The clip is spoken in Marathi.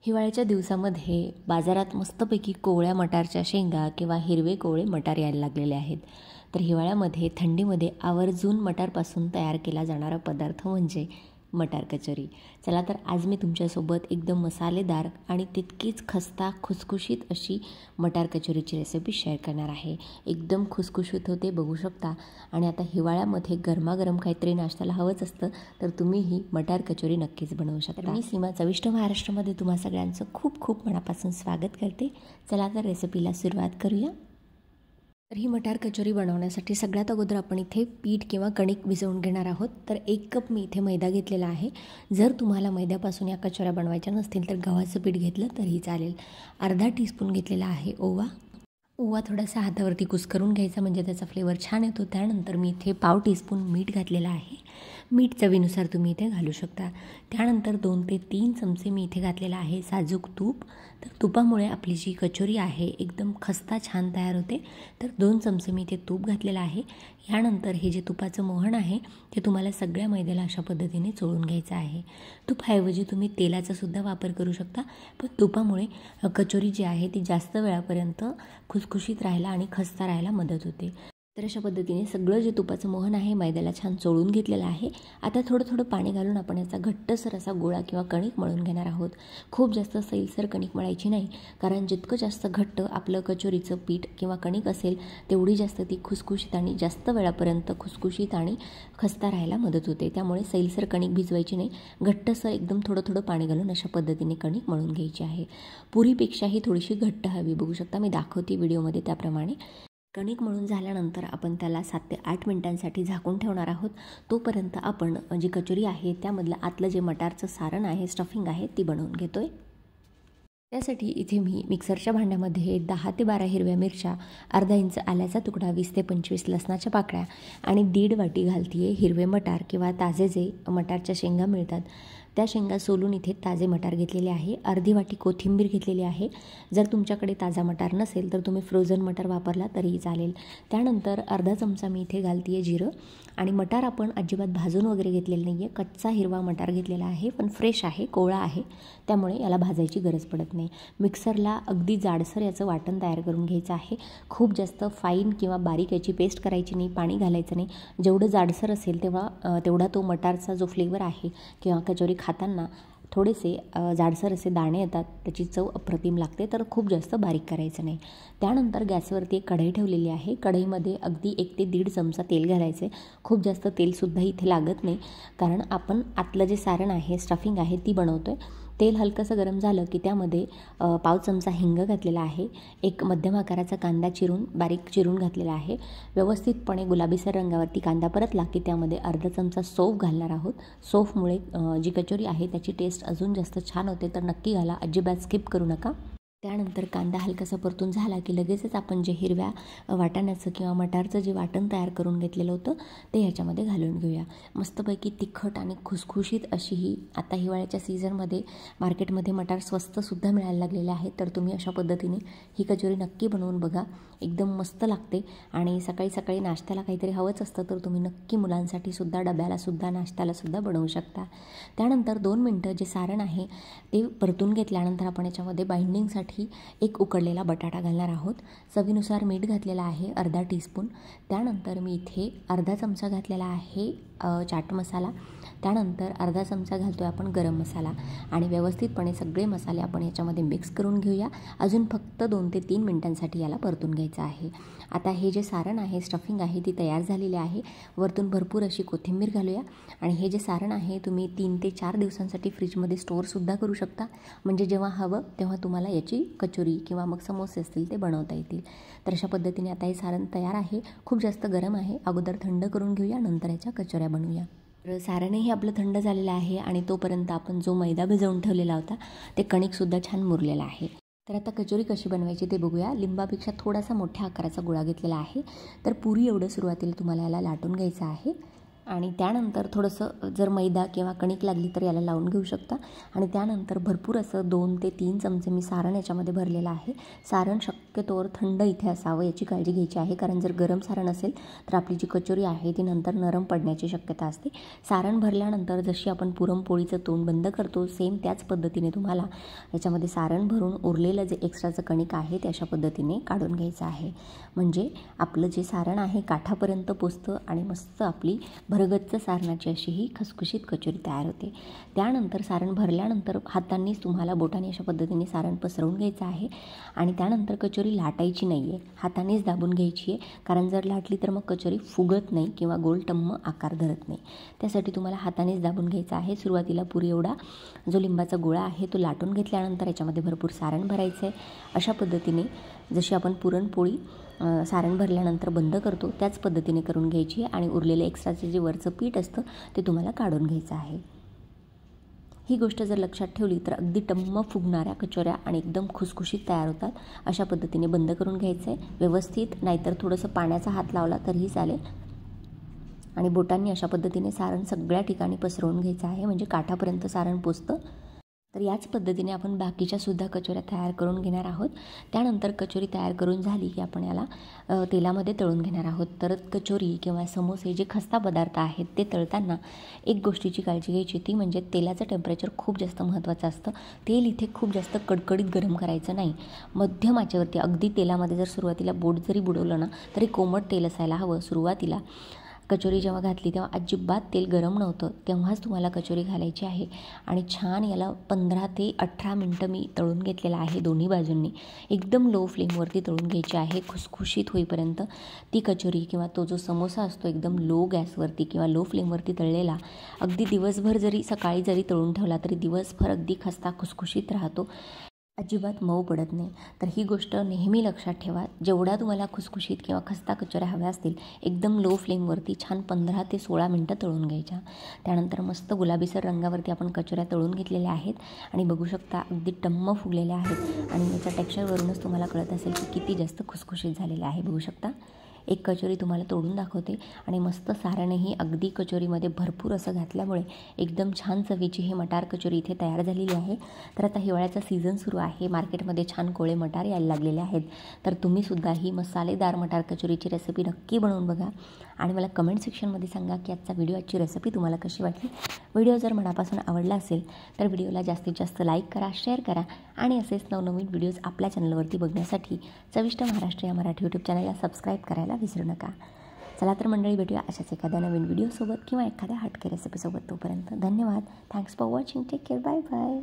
हिवाळ्याच्या दिवसामध्ये बाजारात मस्तपैकी कोवळ्या मटारच्या शेंगा किंवा हिरवे कोवळे मटार यायला लागलेले आहेत. तर हिवाळ्यामध्ये थंडीमध्ये आवर्जून मटारपासून तयार केला जाणारा पदार्थ म्हणजे मटार कचोरी. चला तर आज मी तुमच्यासोबत एकदम मसालेदार आणि तितकीच खस्ता खुसखुशीत अशी मटार कचोरीची रेसिपी शेअर करणार आहे. एकदम खुसखुशीत होते, बघू शकता. आणि आता हिवाळ्यामध्ये गरमागरम काहीतरी नाश्त्याला हवंच असतं, तर तुम्ही ही मटार कचोरी नक्कीच बनवू शकता. मी सीमा चविष्ट महाराष्ट्रामध्ये तुम्हा सगळ्यांचं खूप खूप मनापासून स्वागत करते. चला तर रेसिपीला सुरुवात करूया. तर ही मटार कचोरी बनवण्यासाठी सगळ्यात अगोदर आपण इथे पीठ किंवा कणिक भिजवून घेणार आहोत. तर 1 कप मी इथे मैदा घेतलेला आहे. जर तुम्हाला मैद्यापासून या कचोऱ्या बनवायच्या नसतील तर गव्हाचं पीठ घेतलं तरीही चालेल. अर्धा टीस्पून घेतलेला आहे ओवा थोडासा हातावरती कुस्करून घ्यायचा, म्हणजे त्याचा फ्लेवर छान येतो. त्यानंतर मी इथे पाव टीस्पून मीठ घातलेलं आहे. मीठ चवीनुसार तुम्ही इथे घालू शकता. त्यानंतर 2 ते 3 चमचे मी इथे घातलेला आहे साजूक तूप. तर तुपामुळे आपली जी कचोरी आहे एकदम खस्ता छान तयार होते. तर 2 चमचे मी इथे तूप घातलेलं आहे. यानंतर हे जे तुपाचं मोहन आहे ते तुम्हाला सगळ्या मैद्याला अशा पद्धतीने चोळून घ्यायचं आहे. तुपाऐवजी तुम्ही तेलाचा सुद्धा वापर करू शकता, पण तुपामुळे कचोरी जी आहे ती जास्त वेळापर्यंत खुसखुशीत राहायला आणि खस्ता राहायला मदत होते. तर अशा पद्धतीने सगळं जे तुपाचं मोहन आहे मैद्याला छान चोळून घेतलेलं आहे. आता थोडं थोडं पाणी घालून आपण याचा घट्टसर असा गोळा किंवा कणिक मळून घेणार आहोत. खूप जास्त सैलसर कणिक मळायची नाही, कारण जितकं जास्त घट्ट आपलं कचोरीचं पीठ किंवा कणिक असेल तेवढी जास्त ती खुसखुशीत आणि जास्त वेळापर्यंत खुसखुशीत आणि खस्ता राहायला मदत होते. त्यामुळे सैलसर कणिक भिजवायची नाही, घट्टसर एकदम थोडं थोडं पाणी घालून अशा पद्धतीने कणिक मळून घ्यायची आहे. पुरीपेक्षाही थोडीशी घट्ट हवी, बघू शकता मी दाखवते व्हिडिओमध्ये त्याप्रमाणे. कणिक मळून झाल्यानंतर आपण त्याला 7 ते 8 मिनिटांसाठी झाकून ठेवणार आहोत. तोपर्यंत आपण जी कचोरी आहे त्यामधलं आतलं जे मटारचं सारण आहे, स्टफिंग आहे, ती बनवून घेतोय. त्यासाठी इथे मी मिक्सरच्या भांड्यामध्ये 10 ते 12 हिरव्या मिरच्या, अर्धा इंच आल्याचा तुकडा, 20 ते 25 लसणाच्या पाकळ्या आणि 1.5 वाटी घालतीये हिरवे मटार किंवा ताजे जे मटारच्या शेंगा मिळतात त्या शेंगा सोलून इथे ताजे मटार घेतलेले आहे. अर्धी वाटी कोथिंबीर घेतलेली आहे. जर तुमच्याकडे ताजा मटार नसेल तर तुम्ही फ्रोझन मटार वापरला तरीही चालेल. त्यानंतर अर्धा चमचा मी इथे घालतीये जिरं. आणि मटार आपण अजिबात भाजून वगैरे घेतलेलं नाही आहे, कच्चा हिरवा मटार घेतलेला आहे, पण फ्रेश आहे, कोवळा आहे, त्यामुळे याला भाजायची गरज पडत नाही. मिक्सरला अगदी जाडसर याचं वाटण तयार करून घ्यायचं आहे. खूप जास्त फाईन किंवा बारीक याची पेस्ट करायची नाही, पाणी घालायचं नाही. जेवढं जाडसर असेल तेवढा तो मटारचा जो फ्लेवर आहे किंवा कचोरी खाताना थोडेसे जाडसर असे दाणे येतात, त्याची चव अप्रतिम लागते. तर खूप जास्त बारीक करायचं नाही. त्यानंतर गॅसवरती एक कढई ठेवलेली आहे. कढईमध्ये अगदी 1 ते 1.5 चमचा तेल घालायचे. खूप जास्त तेलसुद्धा इथे लागत नाही, कारण आपण आतलं जे सारण आहे, स्टफिंग आहे, ती बनवतोय. तेल हलकंसं गरम झालं की त्यामध्ये पाव चमचा हिंग घातलेला आहे. एक मध्यम आकाराचा कांदा बारीक चिरून घातलेला आहे. व्यवस्थितपणे गुलाबीसर रंगावरती कांदा परतला की त्यामध्ये अर्धा चमचा सौंफ घालणार आहोत. सौंफमुळे जी कचोरी आहे त्याची टेस्ट अजून जास्त छान होते, तर नक्की घाला, अजिबात स्किप करू नका. त्यानंतर कांदा हलकासा परतून झाला की लगेचच आपण जे हिरव्या वाटाण्याचं किंवा मटारचं जे वाटण तयार करून घेतलेलं होतं ते ह्याच्यामध्ये घालून घेऊया. मस्तपैकी तिखट आणि खुसखुशीत अशी ही आता हिवाळ्याच्या सीझनमध्ये मार्केटमध्ये मटार स्वस्तसुद्धा मिळायला लागलेले आहेत. तर तुम्ही अशा पद्धतीने ही कचोरी नक्की बनवून बघा, एकदम मस्त लागते. आणि सकाळी सकाळी नाश्त्याला काहीतरी हवंच असतं तर तुम्ही नक्की मुलांसाठी सुद्धा, डब्यालासुद्धा, नाश्त्यालासुद्धा बनवू शकता. त्यानंतर 2 मिनटं जे सारण आहे ते परतून घेतल्यानंतर आपण याच्यामध्ये बाइंडिंगसाठी एक उकडलेला बटाटा घालणार आहोत. चवीनुसार मीठ घातलेला आहे, अर्धा टीस्पून. त्यानंतर मी इथे अर्धा चमचा घातलेला आहे चाट मसाला. त्यानंतर अर्धा चमचा घालतोय आपण गरम मसाला. आणि व्यवस्थितपणे सगळे मसाले आपण याच्यामध्ये मिक्स करून घेऊया. अजून फक्त 2 ते 3 मिनिटांसाठी याला परतून घ्यायचं आहे. आता हे जे सारण आहे, स्टफिंग आहे, ती तयार झालेली आहे. वरतून भरपूर अशी कोथिंबीर घालूया. आणि हे जे सारण आहे तुम्ही 3 ते 4 दिवसांसाठी फ्रीजमध्ये स्टोअरसुद्धा करू शकता, म्हणजे जेव्हा हवं तेव्हा तुम्हाला याची कचोरी किंवा मग समोसे असतील ते बनवता येतील. तर अशा पद्धतीने आता हे सारण तयार आहे. खूप जास्त गरम आहे, अगोदर थंड करून घेऊया, नंतर याच्या कचोऱ्या बनवूया. तर सारणही आपलं थंड झालेलं आहे आणि तोपर्यंत आपण जो मैदा भिजवून ठेवलेला होता ते कणिकसुद्धा छान मुरलेलं आहे. तर आता कचोरी कशी बनवायची ते बघूया. लिंबापेक्षा थोडासा मोठ्या आकाराचा गोळा घेतलेला आहे. तर पुरी एवढं सुरुवातीला तुम्हाला याला लाटून घ्यायचं आहे. आणि त्यानंतर थोडंसं जर मैदा किंवा कणिक लागली तर याला लावून घेऊ शकता. आणि त्यानंतर भरपूर असं 2 ते 3 चमचे मी सारण याच्यामध्ये भरलेलं आहे. सारण शक्यतोवर थंड इथे असावं याची काळजी घ्यायची आहे, कारण जर गरम सारण असेल तर आपली जी कचोरी आहे ती नंतर नरम पडण्याची शक्यता असते. सारण भरल्यानंतर जशी आपण पुरणपोळीचं तोंड बंद करतो सेम त्याच पद्धतीने तुम्हाला याच्यामध्ये सारण भरून उरलेलं जे एक्स्ट्राचं कणिक आहे ते अशा पद्धतीने काढून घ्यायचं आहे. म्हणजे आपलं जे सारण आहे काठापर्यंत पोचतं आणि मस्त आपली भरगच्च सारणाची अशी ही खसखुशीत कचोरी तयार होते. त्यानंतर सारण भरल्यानंतर हातांनीच तुम्हाला बोटाने अशा पद्धतीने सारण पसरवून घ्यायचं आहे. आणि त्यानंतर कचोरी लाटायची नाही आहे, हातानेच दाबून घ्यायची आहे, कारण जर लाटली तर मग कचोरी फुगत नाही किंवा गोल टम्म आकार धरत नाही. त्यासाठी तुम्हाला हातानेच दाबून घ्यायचं आहे. सुरुवातीला पुरी एवढा जो लिंबाचा गोळा आहे तो लाटून घेतल्यानंतर याच्यामध्ये भरपूर सारण भरायचं आहे. अशा पद्धतीने जशी आपण पुरणपोळी सारण भरल्यानंतर बंद करतो त्याच पद्धतीने करून घ्यायची आहे. आणि उरलेलं एक्स्ट्राचं जे वरचं पीठ असतं ते तुम्हाला काढून घ्यायचं आहे. ही गोष्ट जर लक्षात ठेवली तर अगदी टम्म फुगणाऱ्या कचोऱ्या आणि एकदम खुसखुशीत तयार होतात. अशा पद्धतीने बंद करून घ्यायचं आहे व्यवस्थित, नाहीतर थोडंसं पाण्याचा हात लावला तरीही चालेल. आणि बोटांनी अशा पद्धतीने सारण सगळ्या ठिकाणी पसरवून घ्यायचं आहे, म्हणजे काठापर्यंत सारण पोचतं. तर याच पद्धतीने आपण बाकीच्यासुद्धा कचोऱ्या तयार करून घेणार आहोत. त्यानंतर कचोरी तयार करून झाली की आपण याला तेलामध्ये तळून घेणार आहोत. तर कचोरी किंवा समोसे जे खस्ता पदार्थ आहेत ते तळताना एक गोष्टीची काळजी घ्यायची, ती म्हणजे तेलाचं टेम्परेचर खूप जास्त महत्त्वाचं असतं. तेल इथे खूप जास्त कडकडीत गरम करायचं नाही, मध्यम आचेवरती. अगदी तेलामध्ये जर सुरुवातीला बोट जरी बुडवलं ना तरी कोमट तेल असायला हवं. सुरुवातीला कचोरी जेव्हा घातली तेव्हा अजिबात तेल गरम नव्हतं, तेव्हाच तुम्हाला कचोरी घालायची आहे. आणि छान याला 15 ते 18 मिनटं मी तळून घेतलेलं आहे दोन्ही बाजूंनी. एकदम लो फ्लेमवरती तळून घ्यायची आहे खुसखुशीत होईपर्यंत. ती कचोरी किंवा तो जो समोसा असतो एकदम लो गॅसवरती किंवा लो फ्लेमवरती तळलेला अगदी दिवसभर जरी सकाळी जरी तळून ठेवला तरी दिवसभर अगदी खस्ता खुसखुशीत राहतो, अजिबात मऊ पडत नाही. तर ही गोष्ट नेहमी लक्षात ठेवा. जेवढ्या तुम्हाला खुसखुशीत किंवा खस्ता कचोऱ्या हव्या असतील एकदम लो फ्लेमवरती छान 15 ते 16 मिनटं तळून घ्यायच्या. त्यानंतर मस्त गुलाबीसर रंगावरती आपण कचोऱ्या तळून घेतलेल्या आहेत आणि बघू शकता अगदी टम्म फुगलेल्या आहेत. आणि याच्या टेक्स्चरवरूनच तुम्हाला कळत असेल की किती जास्त खुसखुशीत झालेल्या आहे. बघू शकता एक कचोरी तुम्हाला तोडून दाखवते. आणि मस्त सारणही अगदी कचोरीमध्ये भरपूर असं घातल्यामुळे एकदम छान चवीची ही मटार कचोरी इथे तयार झालेली आहे. तर आता हिवाळ्याचा सीझन सुरू आहे, मार्केटमध्ये छान कोळे मटार यायला लागलेले आहेत. तर तुम्हीसुद्धा ही मसालेदार मटार कचोरीची रेसिपी नक्की बनवून बघा आणि मला कमेंट सेक्शनमध्ये सांगा की आजची रेसिपी तुम्हाला कशी वाटली. व्हिडिओ जर मनापासून आवडला असेल तर व्हिडिओला जास्तीत जास्त लाईक करा, शेअर करा आणि असेच नवनवीन व्हिडिओज आपल्या चॅनलवरती बघण्यासाठी चविष्ट महाराष्ट्र या मराठी यूट्यूब चॅनलला सबस्क्राईब करायला विसरू नका. चला तर मंडळी, भेटूया अशाच एखाद्या नवीन व्हिडिओसोबत किंवा एखाद्या हटके रेसिपीसोबत. तोपर्यंत धन्यवाद. Thanks for watching. Take care. Bye bye.